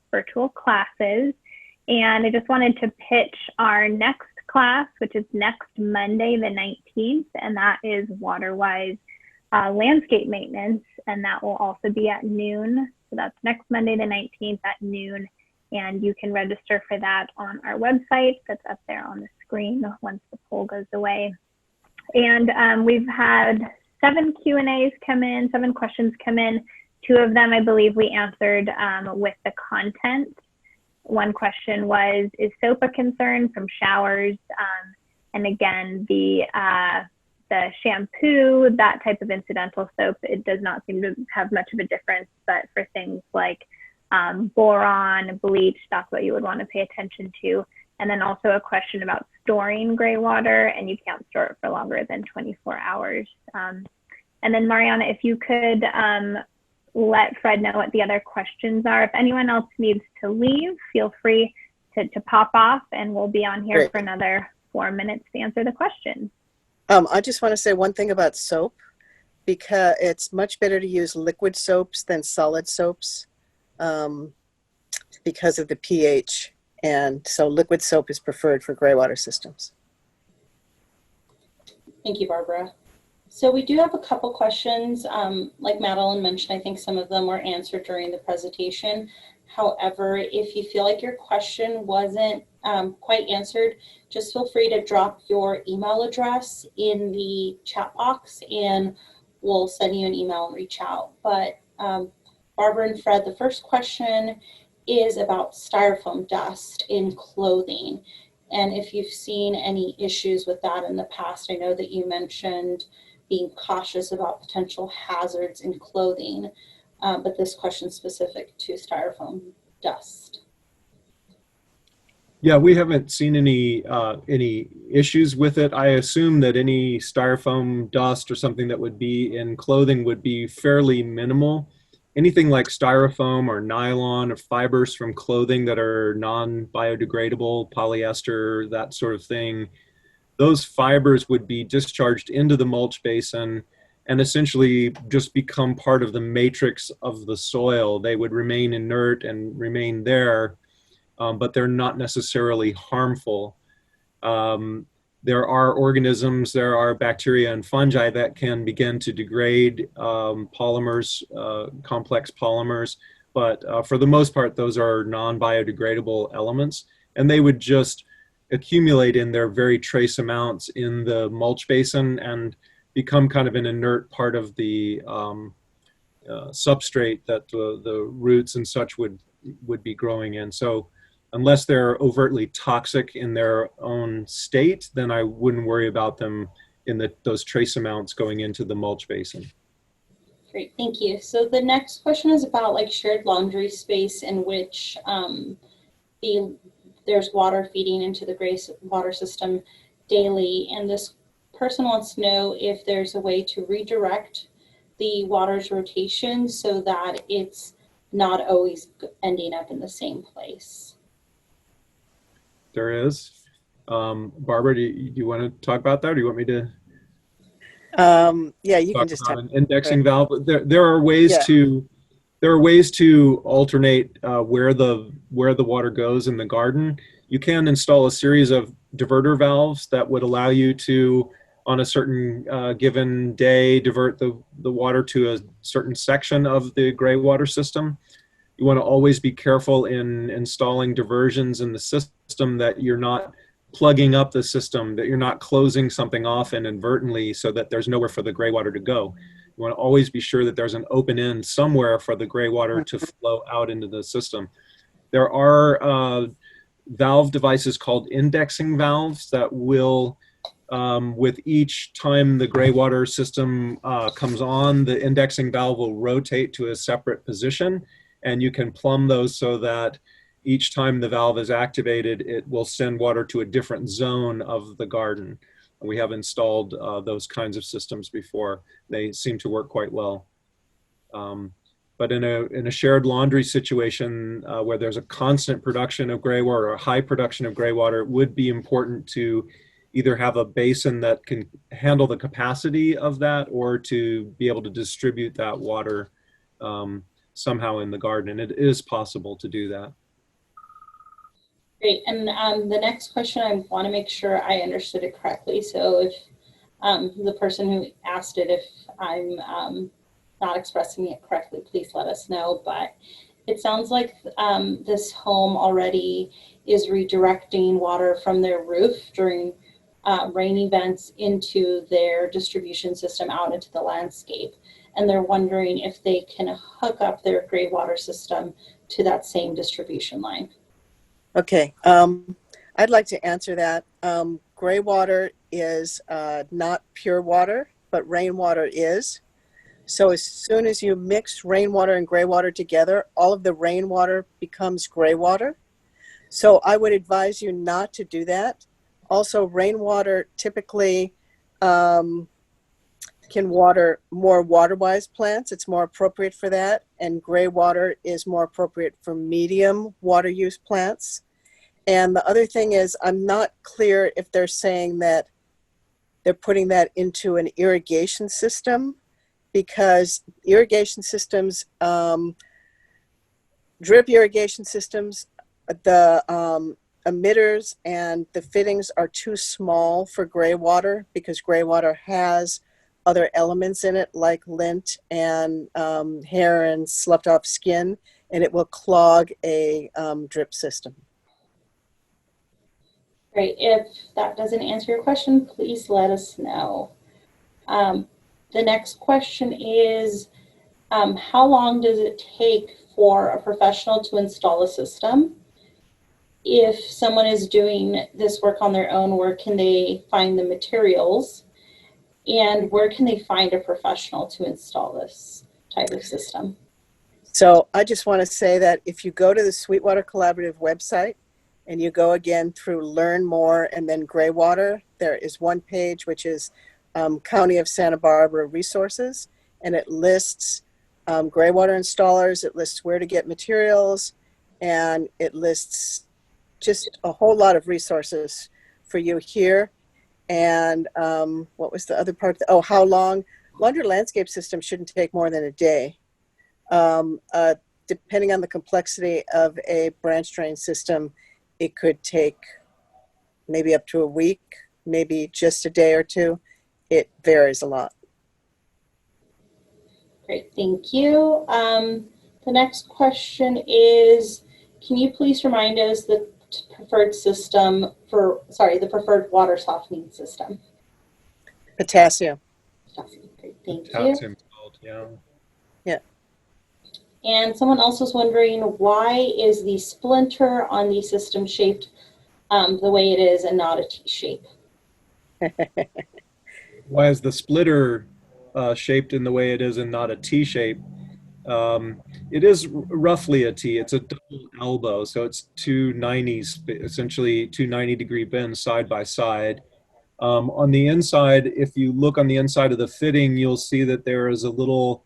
virtual classes. And I just wanted to pitch our next class, which is next Monday, the 19th, and that is Waterwise landscape maintenance. And that will also be at noon. So that's next Monday, the 19th at noon. And you can register for that on our website. That's up there on the screen once the poll goes away. And we've had 7 Q&As come in, 7 questions come in. 2 of them, I believe, we answered with the content. One question was, is soap a concern from showers? And again, the shampoo, that type of incidental soap, it does not seem to have much of a difference, but for things like boron, bleach, that's what you would want to pay attention to. And then also a question about storing gray water, and you can't store it for longer than 24 hours. And then Mariana, if you could let Fred know what the other questions are. If anyone else needs to leave, feel free to pop off, and we'll be on here for another 4 minutes to answer the questions. I just want to say one thing about soap, because it's much better to use liquid soaps than solid soaps um, because of the pH. And so liquid soap is preferred for gray water systems. Thank you, Barbara. So we do have a couple questions. Like Madeline mentioned, I think some of them were answered during the presentation. However, if you feel like your question wasn't quite answered, just feel free to drop your email address in the chat box and we'll send you an email and reach out. But Barbara and Fred, the first question is about styrofoam dust in clothing. And if you've seen any issues with that in the past. I know that you mentioned being cautious about potential hazards in clothing, but this question is specific to styrofoam dust. Yeah, we haven't seen any issues with it. I assume that any styrofoam dust or something that would be in clothing would be fairly minimal. Anything like styrofoam or nylon or fibers from clothing that are non-biodegradable, polyester, that sort of thing, those fibers would be discharged into the mulch basin and essentially just become part of the matrix of the soil. They would remain inert and remain there, but they're not necessarily harmful. There are organisms, there are bacteria and fungi that can begin to degrade polymers, complex polymers, but for the most part, those are non-biodegradable elements, and they would just accumulate in their very trace amounts in the mulch basin and become kind of an inert part of the substrate that the roots and such would be growing in. So unless they're overtly toxic in their own state, then I wouldn't worry about them in those trace amounts going into the mulch basin. Great, thank you. So the next question is about like shared laundry space in which there's water feeding into the Graywater system daily. And this person wants to know if there's a way to redirect the water's rotation so that it's not always ending up in the same place. There is. Barbara, do you want to talk about that, or do you want me to? Yeah, you talk can just about talk. an indexing valve? There are ways to alternate where the water goes in the garden. You can install a series of diverter valves that would allow you to, on a certain given day, divert the water to a certain section of the Graywater system. You want to always be careful in installing diversions in the system that you're not plugging up the system, that you're not closing something off inadvertently so that there's nowhere for the gray water to go. You want to always be sure that there's an open end somewhere for the gray water to flow out into the system. There are valve devices called indexing valves that will, with each time the gray water system comes on, the indexing valve will rotate to a separate position, and you can plumb those so that each time the valve is activated, it will send water to a different zone of the garden. We have installed those kinds of systems before. They seem to work quite well. But in a shared laundry situation where there's a constant production of gray water or a high production of gray water, it would be important to either have a basin that can handle the capacity of that, or to be able to distribute that water somehow in the garden. And it is possible to do that. Great, and the next question, I want to make sure I understood it correctly. So if the person who asked it, if I'm not expressing it correctly, please let us know. But it sounds like this home already is redirecting water from their roof during rain events into their distribution system out into the landscape. And they're wondering if they can hook up their gray water system to that same distribution line. Okay, I'd like to answer that. Gray water is not pure water, but rainwater is. So as soon as you mix rainwater and gray water together, all of the rainwater becomes gray water. So I would advise you not to do that. Also, rainwater typically can water more water-wise plants. It's more appropriate for that. And gray water is more appropriate for medium water use plants. And the other thing is, I'm not clear if they're saying that they're putting that into an irrigation system, because irrigation systems, drip irrigation systems, the emitters and the fittings are too small for Graywater, because Graywater has other elements in it like lint and hair and sloughed off skin, and it will clog a drip system. Great. If that doesn't answer your question, please let us know. The next question is, how long does it take for a professional to install a system? If someone is doing this work on their own, where can they find the materials? And where can they find a professional to install this type of system? So I just want to say that if you go to the Sweetwater Collaborative website and you go again through Learn More and then Graywater, there is one page which is County of Santa Barbara resources, and it lists Graywater installers, it lists where to get materials, and it lists just a whole lot of resources for you here. And what was the other part? Oh, how long? Laundry landscape system shouldn't take more than a day. Depending on the complexity of a branch drain system, it could take maybe up to a week, maybe just a day or two. It varies a lot. Great, thank you. The next question is, can you please remind us the preferred system for, the preferred water softening system? Potassium. Great, thank you. Potassium salt, yeah. Yeah. And someone else was wondering, why is the splinter on the system shaped the way it is and not a T shape? Why is the splitter shaped in the way it is and not a T shape? It is roughly a T. It's a double elbow, so it's two 90s, essentially two 90-degree bends side by side. On the inside, if you look on the inside of the fitting, you'll see that there is a little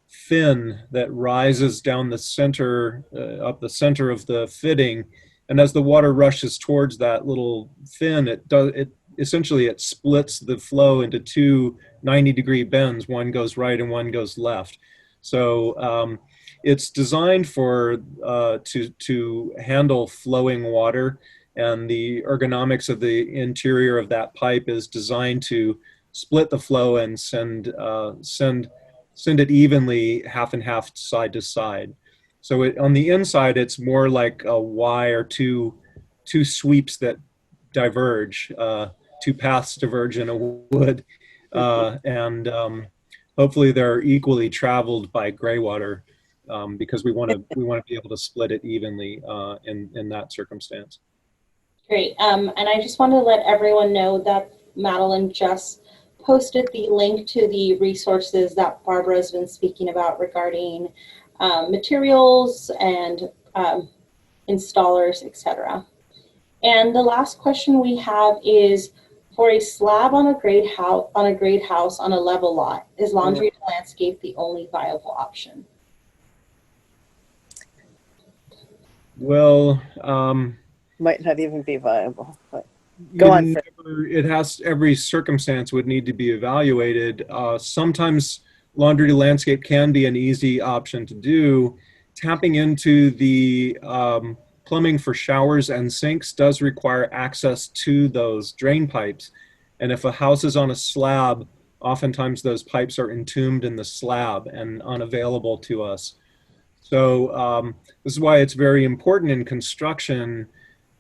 fin that rises down the center, up the center of the fitting, and as the water rushes towards that little fin, it essentially splits the flow into two 90-degree bends. One goes right and one goes left. So it's designed for to handle flowing water, and the ergonomics of the interior of that pipe is designed to split the flow and send it evenly, half and half, side to side. So on the inside, it's more like a Y, or two sweeps that diverge, two paths diverge in a wood, and hopefully they're equally traveled by Graywater, because we want to be able to split it evenly in that circumstance. Great, and I just want to let everyone know that Madeline just posted the link to the resources that Barbara has been speaking about regarding materials and installers, etc. And the last question we have is, for a slab on a grade house on a level lot, is laundry to landscape the only viable option? Well, Might not even be viable, but go on. It has, every circumstance would need to be evaluated. Sometimes laundry to landscape can be an easy option to do. Tapping into the plumbing for showers and sinks does require access to those drain pipes. And if a house is on a slab, oftentimes those pipes are entombed in the slab and unavailable to us. So this is why it's very important in construction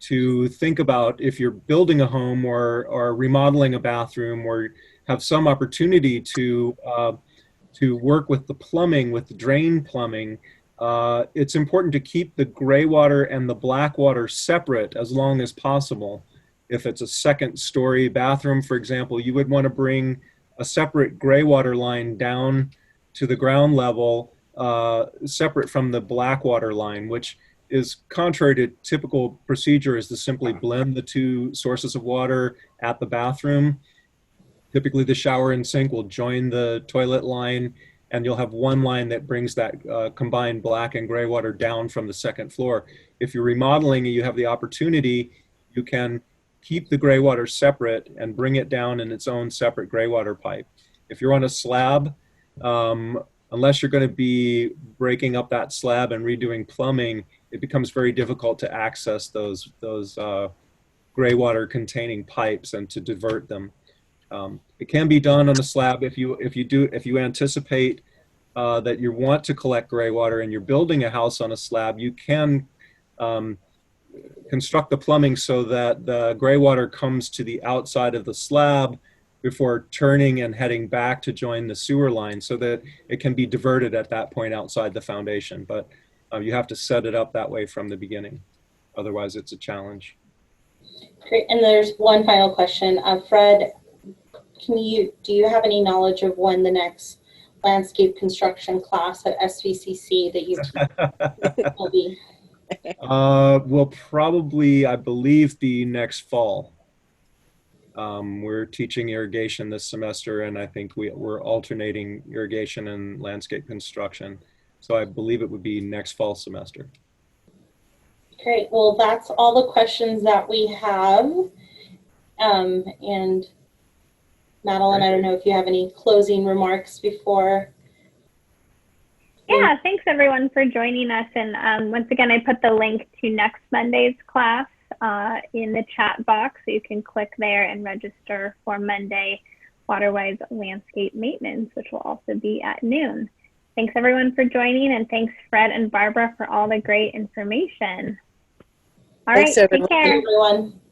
to think about, if you're building a home or remodeling a bathroom, or have some opportunity to work with the plumbing, with the drain plumbing, it's important to keep the gray water and the black water separate as long as possible. If it's a second-story bathroom, for example, you would want to bring a separate gray water line down to the ground level, separate from the black water line, which is contrary to typical procedure, is to simply blend the two sources of water at the bathroom. Typically the shower and sink will join the toilet line, and you'll have one line that brings that combined black and gray water down from the second floor. If you're remodeling and you have the opportunity, you can keep the gray water separate and bring it down in its own separate gray water pipe. If you're on a slab, unless you're going to be breaking up that slab and redoing plumbing, it becomes very difficult to access those gray water containing pipes and to divert them. It can be done on a slab if you anticipate that you want to collect gray water and you're building a house on a slab. You can construct the plumbing so that the gray water comes to the outside of the slab before turning and heading back to join the sewer line, so that it can be diverted at that point outside the foundation. But you have to set it up that way from the beginning. Otherwise, it's a challenge. Great. And there's one final question. Fred, do you have any knowledge of when the next landscape construction class at SVCC that you teach will be? Will probably, I believe, be next fall. We're teaching irrigation this semester, and I think we're alternating irrigation and landscape construction. So I believe it would be next fall semester. Great. Well, that's all the questions that we have. And Madeline, I don't know if you have any closing remarks before. Yeah, thanks everyone for joining us. And once again, I put the link to next Monday's class in the chat box, so you can click there and register for Monday Waterwise Landscape Maintenance, which will also be at noon. Thanks everyone for joining, and thanks Fred and Barbara for all the great information. All right, Thanks, take everyone. care. Everyone.